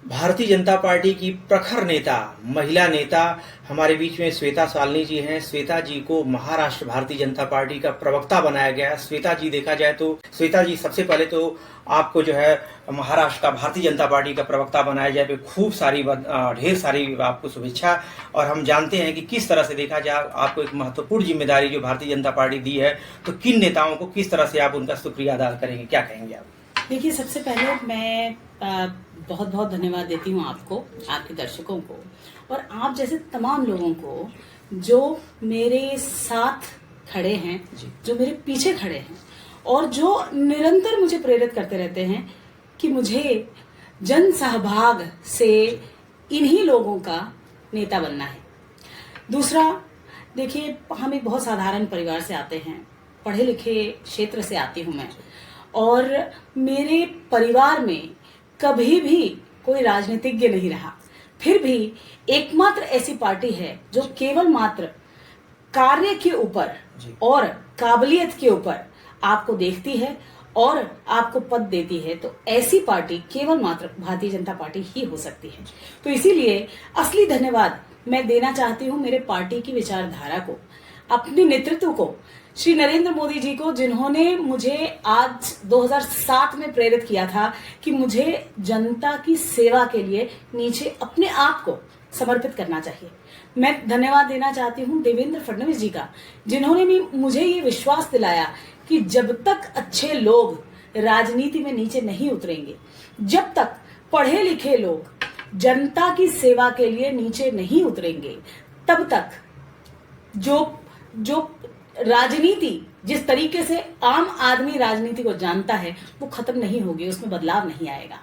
Bharatiya Janata party की प्रखर नेता, महिला नेता हमारे बीच में श्वेता सालनी जी हैं। श्वेता जी को महाराष्ट्र भारतीय जनता पार्टी का प्रवक्ता बनाया गया। श्वेता जी देखा जाए तो श्वेता जी सबसे पहले तो आपको जो है महाराष्ट्र का भारतीय जनता पार्टी का प्रवक्ता बनाया जाए पे खूब सारी ढेर सारी आपको शुभेच्छा। और हम जानते हैं कि किस तरह से देखा जाए आपको एक महत्वपूर्ण जिम्मेदारी जो भारतीय जनता पार्टी दी है, तो किन नेताओं को किस तरह से आप उनका शुक्रिया अदा करेंगे, क्या कहेंगे आप? देखिए, सबसे पहले मैं बहुत बहुत धन्यवाद देती हूँ आपको, आपके दर्शकों को और आप जैसे तमाम लोगों को जो मेरे साथ खड़े हैं, जो मेरे पीछे खड़े हैं और जो निरंतर मुझे प्रेरित करते रहते हैं कि मुझे जन सहभाग से इन्हीं लोगों का नेता बनना है। दूसरा, देखिए, हम एक बहुत साधारण परिवार से आते हैं, पढ़े लिखे क्षेत्र से आती हूँ मैं, और मेरे परिवार में कभी भी कोई राजनीतिज्ञ नहीं रहा। फिर भी एकमात्र ऐसी पार्टी है जो केवल मात्र कार्य के ऊपर और काबिलियत के ऊपर आपको देखती है और आपको पद देती है, तो ऐसी पार्टी केवल मात्र भारतीय जनता पार्टी ही हो सकती है। तो इसीलिए असली धन्यवाद मैं देना चाहती हूँ मेरे पार्टी की विचारधारा को, अपने नेतृत्व को, श्री नरेंद्र मोदी जी को, जिन्होंने मुझे आज 2007 में प्रेरित किया था कि मुझे जनता की सेवा के लिए नीचे अपने आप को समर्पित करना चाहिए। मैं धन्यवाद देना चाहती हूँ देवेंद्र फडणवीस जी का, जिन्होंने भी मुझे ये विश्वास दिलाया कि जब तक अच्छे लोग राजनीति में नीचे नहीं उतरेंगे, जब तक पढ़े लिखे लोग जनता की सेवा के लिए नीचे नहीं उतरेंगे, तब तक जो राजनीति जिस तरीके से आम आदमी राजनीति को जानता है वो खत्म नहीं होगी, उसमें बदलाव नहीं आएगा।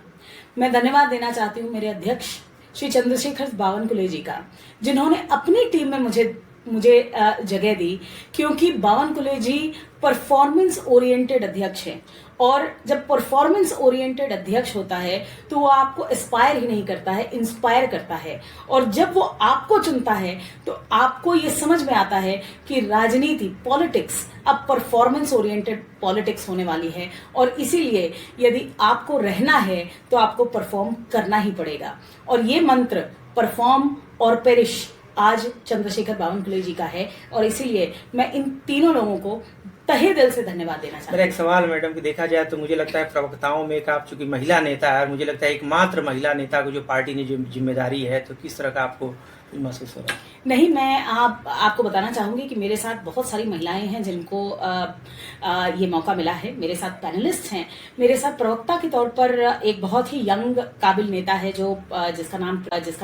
मैं धन्यवाद देना चाहती हूँ मेरे अध्यक्ष श्री चंद्रशेखर बावनकुले जी का, जिन्होंने अपनी टीम में मुझे जगह दी, क्योंकि बावनकुले जी परफॉर्मेंस ओरिएंटेड अध्यक्ष हैं और जब परफॉर्मेंस ओरिएंटेड अध्यक्ष होता है तो वो आपको एस्पायर ही नहीं करता है, इंस्पायर करता है। और जब वो आपको चुनता है तो आपको ये समझ में आता है कि राजनीति, पॉलिटिक्स अब परफॉर्मेंस ओरिएंटेड पॉलिटिक्स होने वाली है और इसीलिए यदि आपको रहना है तो आपको परफॉर्म करना ही पड़ेगा। और ये मंत्र परफॉर्म और पेरिश आज चंद्रशेखर बावनकुले जी का है और इसीलिए मैं इन तीनों लोगों को तहे दिल से धन्यवाद देना चाहती हूँ। मेरा एक सवाल मैडम कि देखा जाए तो मुझे लगता है प्रवक्ताओं में एक आप चूंकि महिला नेता है, मुझे लगता है एकमात्र महिला नेता को जो पार्टी ने जो जिम्मेदारी है, तो किस तरह का आपको महसूस हो रहा है? नहीं, मैं आपको बताना चाहूंगी कि मेरे साथ बहुत सारी महिलाएं हैं जिनको ये मौका मिला है। मेरे साथ पैनलिस्ट हैं, मेरे साथ प्रवक्ता के तौर पर एक बहुत ही यंग काबिल नेता है जो जिसका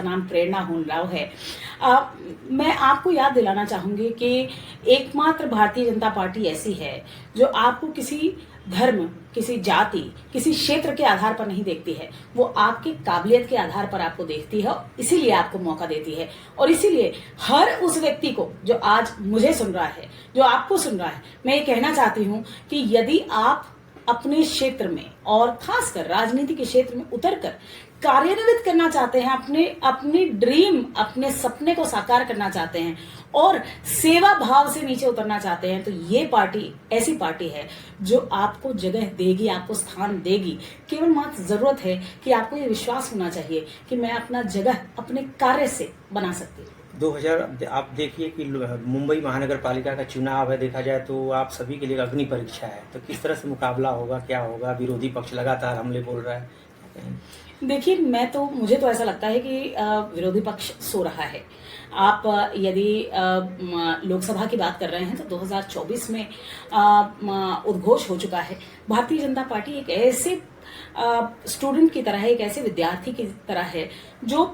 नाम प्रेरणा हुनराव है। मैं आपको याद दिलाना चाहूंगी कि एकमात्र भारतीय जनता पार्टी ऐसी है जो आपको किसी धर्म, किसी जाति, किसी क्षेत्र के आधार पर नहीं देखती है, वो आपके काबिलियत के आधार पर आपको देखती है, इसीलिए आपको मौका देती है। और इसीलिए हर उस व्यक्ति को जो आज मुझे सुन रहा है, जो आपको सुन रहा है, मैं ये कहना चाहती हूँ कि यदि आप अपने क्षेत्र में और खासकर राजनीति के क्षेत्र में उतरकर कार्यान्वित करना चाहते हैं, अपने ड्रीम, अपने सपने को साकार करना चाहते हैं और सेवा भाव से नीचे उतरना चाहते हैं, तो ये पार्टी ऐसी पार्टी है जो आपको जगह देगी, आपको स्थान देगी। केवल मात्र जरूरत है कि आपको ये विश्वास होना चाहिए कि मैं अपना जगह अपने कार्य से बना सकती हूँ। 2000 आप देखिए कि मुंबई महानगर पालिका का चुनाव है, देखा जाए तो आप सभी के लिए अग्नि परीक्षा है, तो किस तरह से मुकाबला होगा, क्या होगा? विरोधी पक्ष लगातार हमले बोल रहा है। देखिए, मुझे तो ऐसा लगता है कि विरोधी पक्ष सो रहा है। आप यदि लोकसभा की बात कर रहे हैं तो 2024 में उद्घोष हो चुका है। भारतीय जनता पार्टी एक ऐसे स्टूडेंट की तरह है, एक ऐसे विद्यार्थी की तरह है जो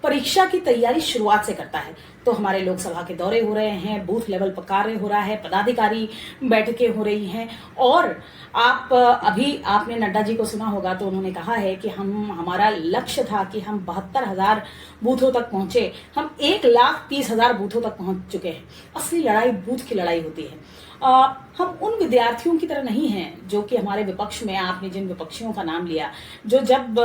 परीक्षा की तैयारी शुरुआत से करता है। तो हमारे लोकसभा के दौरे हो रहे हैं, बूथ लेवल पर कार्य हो रहा है, पदाधिकारी बैठकें हो रही हैं और आपने नड्डा जी को सुना होगा तो उन्होंने कहा है कि हमारा लक्ष्य था कि हम 72,000 बूथों तक पहुंचे, हम 1,30,000 बूथों तक पहुंच चुके हैं। असली लड़ाई बूथ की लड़ाई होती है हम उन विद्यार्थियों की तरह नहीं हैं जो कि हमारे विपक्ष में, आपने जिन विपक्षियों का नाम लिया, जो जब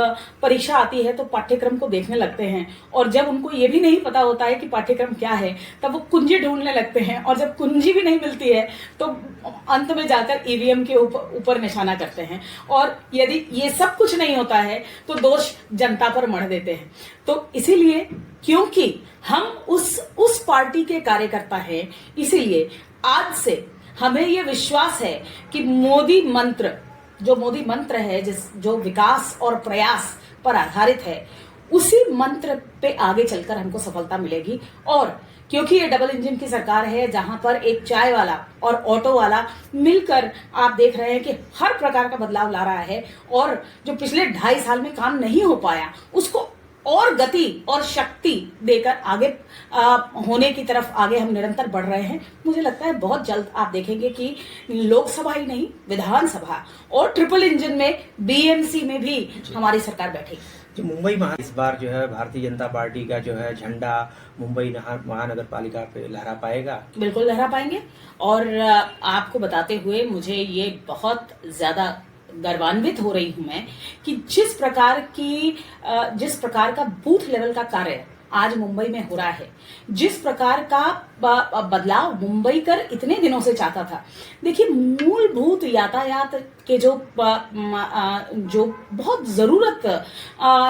परीक्षा आती है तो पाठ्यक्रम को देखने लगते हैं और जब उनको ये भी नहीं पता होता है कि पाठ्यक्रम क्या है तब वो कुंजी ढूंढने लगते हैं और जब कुंजी भी नहीं मिलती है तो अंत में जाकर ईवीएम के ऊपर निशाना करते हैं और यदि ये सब कुछ नहीं होता है तो दोष जनता पर मढ़ देते हैं। तो इसीलिए क्योंकि हम उस पार्टी के कार्यकर्ता हैं, इसीलिए आज से हमें ये विश्वास है कि मोदी मंत्र है, जो विकास और प्रयास पर आधारित है, उसी मंत्र पे आगे चलकर हमको सफलता मिलेगी। और क्योंकि ये डबल इंजन की सरकार है जहां पर एक चाय वाला और ऑटो वाला मिलकर आप देख रहे हैं कि हर प्रकार का बदलाव ला रहा है और जो पिछले 2.5 साल में काम नहीं हो पाया उसको और गति और शक्ति देकर आगे होने की तरफ आगे हम निरंतर बढ़ रहे हैं। मुझे लगता है बहुत जल्द आप देखेंगे कि लोकसभा ही नहीं, विधानसभा और ट्रिपल इंजन में बीएमसी में भी हमारी सरकार बैठेगी। जो मुंबई इस बार जो है भारतीय जनता पार्टी का जो है झंडा मुंबई महानगर पालिका पे लहरा पाएगा? बिल्कुल लहरा पाएंगे। और आपको बताते हुए मुझे ये बहुत ज्यादा गर्वान्वित हो रही हूं मैं कि जिस प्रकार का बूथ लेवल का कार्य आज मुंबई में हो रहा है, जिस प्रकार का बदलाव मुंबई कर इतने दिनों से चाहता था। देखिए, मूलभूत यातायात के जो बहुत जरूरत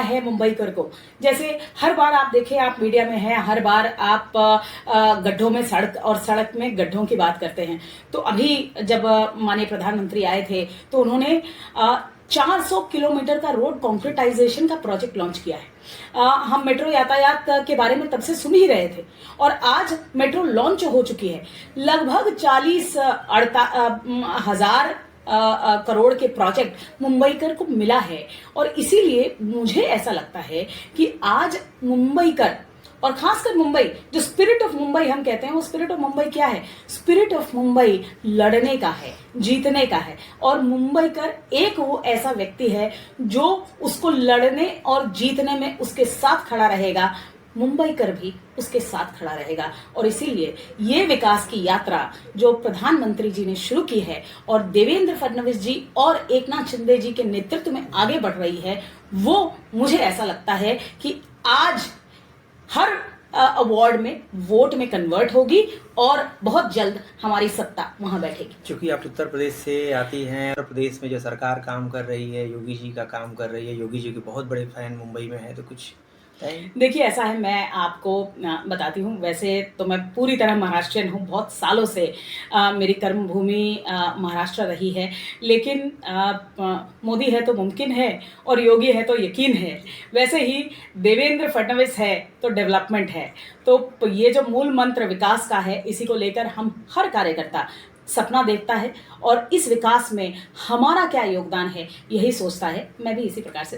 है मुंबई कर को, जैसे हर बार आप देखें, आप मीडिया में हैं, हर बार आप गड्ढों में सड़क में गड्ढों की बात करते हैं। तो अभी जब माननीय प्रधानमंत्री आए थे तो उन्होंने 400 किलोमीटर का रोड कॉन्क्रीटाइजेशन का प्रोजेक्ट लॉन्च किया है। हम मेट्रो यातायात के बारे में तब से सुन ही रहे थे और आज मेट्रो लॉन्च हो चुकी है। लगभग 40,000 करोड़ के प्रोजेक्ट मुंबईकर को मिला है और इसीलिए मुझे ऐसा लगता है कि आज मुंबईकर और खासकर मुंबई, जो स्पिरिट ऑफ मुंबई हम कहते हैं, वो स्पिरिट ऑफ मुंबई क्या है? स्पिरिट ऑफ मुंबई लड़ने का है, जीतने का है। और मुंबईकर एक वो ऐसा व्यक्ति है जो उसको लड़ने और जीतने में उसके साथ खड़ा रहेगा, मुंबईकर भी उसके साथ खड़ा रहेगा। और इसीलिए ये विकास की यात्रा जो प्रधानमंत्री जी ने शुरू की है और देवेंद्र फडणवीस जी और एकनाथ शिंदे जी के नेतृत्व में आगे बढ़ रही है, वो मुझे ऐसा लगता है कि आज हर अवार्ड में वोट में कन्वर्ट होगी और बहुत जल्द हमारी सत्ता वहां बैठेगी। क्योंकि आप उत्तर प्रदेश से आती हैं, उत्तर प्रदेश में जो सरकार काम कर रही है, योगी जी का काम कर रही है, योगी जी के बहुत बड़े फैन मुंबई में है, तो कुछ देखिए, ऐसा है, मैं आपको बताती हूँ। वैसे तो मैं पूरी तरह महाराष्ट्रियन हूँ, बहुत सालों से मेरी कर्मभूमि महाराष्ट्र रही है, लेकिन मोदी है तो मुमकिन है और योगी है तो यकीन है। वैसे ही देवेंद्र फडणवीस है तो डेवलपमेंट है। तो ये जो मूल मंत्र विकास का है, इसी को लेकर हम हर कार्यकर्ता सपना देखता है और इस विकास में हमारा क्या योगदान है यही सोचता है। मैं भी इसी प्रकार से